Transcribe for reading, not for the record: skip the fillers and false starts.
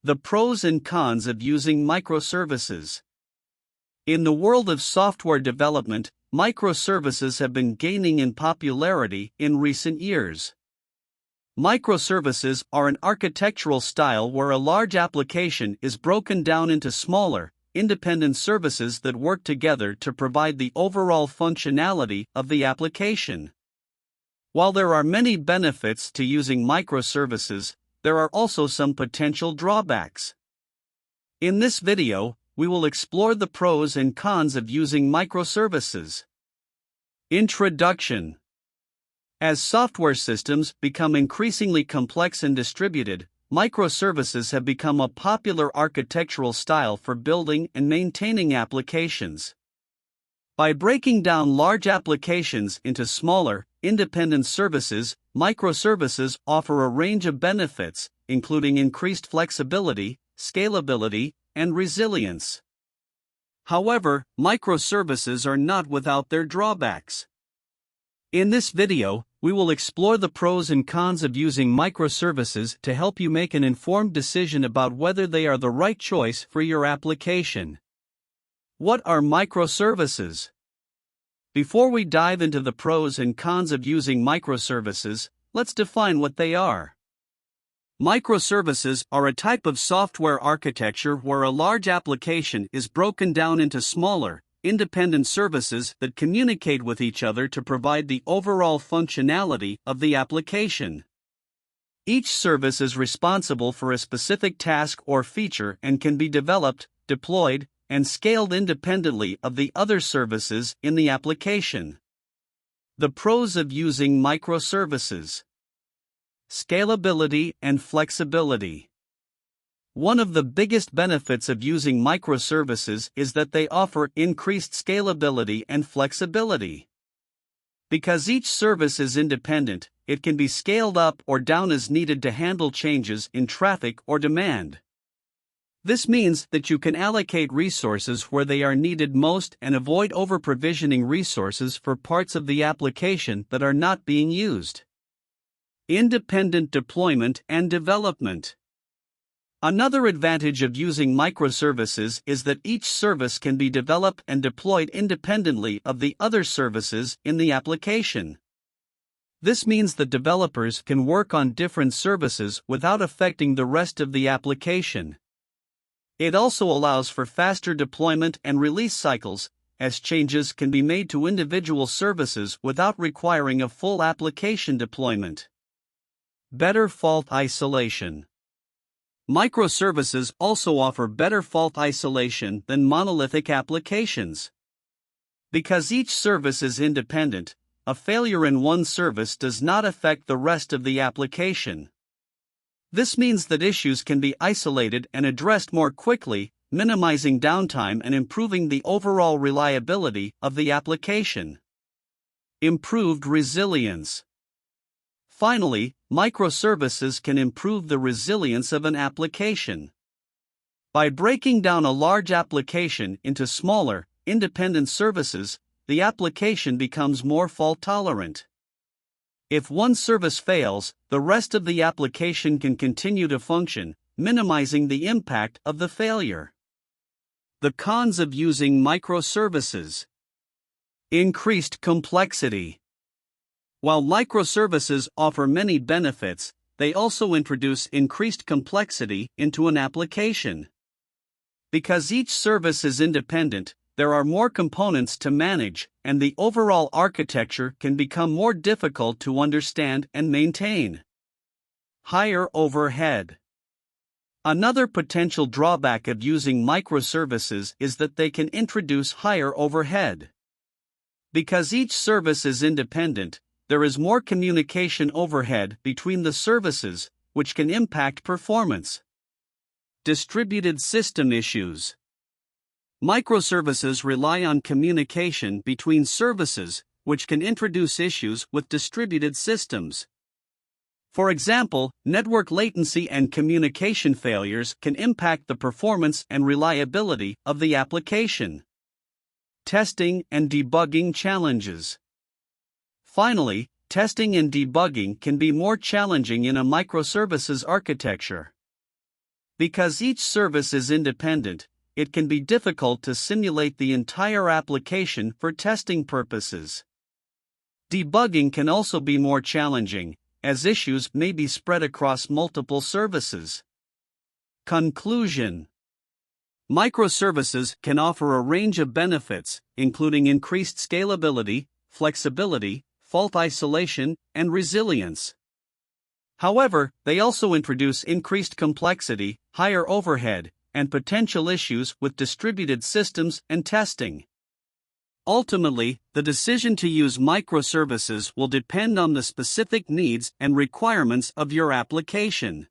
The pros and cons of using microservices. In the world of software development, microservices have been gaining in popularity in recent years. Microservices are an architectural style where a large application is broken down into smaller, independent services that work together to provide the overall functionality of the application. While there are many benefits to using microservices, there are also some potential drawbacks. In this video, we will explore the pros and cons of using microservices. Introduction. As software systems become increasingly complex and distributed, microservices have become a popular architectural style for building and maintaining applications. By breaking down large applications into smaller, independent services, microservices offer a range of benefits, including increased flexibility, scalability, and resilience. However, microservices are not without their drawbacks. In this video, we will explore the pros and cons of using microservices to help you make an informed decision about whether they are the right choice for your application. What are microservices? Before we dive into the pros and cons of using microservices, let's define what they are. Microservices are a type of software architecture where a large application is broken down into smaller, independent services that communicate with each other to provide the overall functionality of the application. Each service is responsible for a specific task or feature and can be developed, deployed, and scaled independently of the other services in the application. The pros of using microservices: scalability and flexibility. One of the biggest benefits of using microservices is that they offer increased scalability and flexibility. Because each service is independent, it can be scaled up or down as needed to handle changes in traffic or demand. This means that you can allocate resources where they are needed most and avoid over-provisioning resources for parts of the application that are not being used. Independent deployment and development. Another advantage of using microservices is that each service can be developed and deployed independently of the other services in the application. This means that developers can work on different services without affecting the rest of the application. It also allows for faster deployment and release cycles, as changes can be made to individual services without requiring a full application deployment. Better fault isolation. Microservices also offer better fault isolation than monolithic applications. Because each service is independent, a failure in one service does not affect the rest of the application. This means that issues can be isolated and addressed more quickly, minimizing downtime and improving the overall reliability of the application. Improved resilience. Finally, microservices can improve the resilience of an application. By breaking down a large application into smaller, independent services, the application becomes more fault-tolerant. If one service fails, the rest of the application can continue to function, minimizing the impact of the failure. The cons of using microservices. Increased complexity. While microservices offer many benefits, they also introduce increased complexity into an application. Because each service is independent, there are more components to manage, and the overall architecture can become more difficult to understand and maintain. Higher overhead. Another potential drawback of using microservices is that they can introduce higher overhead. Because each service is independent, there is more communication overhead between the services, which can impact performance. Distributed system issues. Microservices rely on communication between services, which can introduce issues with distributed systems. For example, network latency and communication failures can impact the performance and reliability of the application. Testing and debugging challenges. Finally, testing and debugging can be more challenging in a microservices architecture. Because each service is independent, it can be difficult to simulate the entire application for testing purposes. Debugging can also be more challenging, as issues may be spread across multiple services. Conclusion: Microservices can offer a range of benefits, including increased scalability, flexibility, fault isolation, and resilience. However, they also introduce increased complexity, higher overhead, and potential issues with distributed systems and testing. Ultimately, the decision to use microservices will depend on the specific needs and requirements of your application.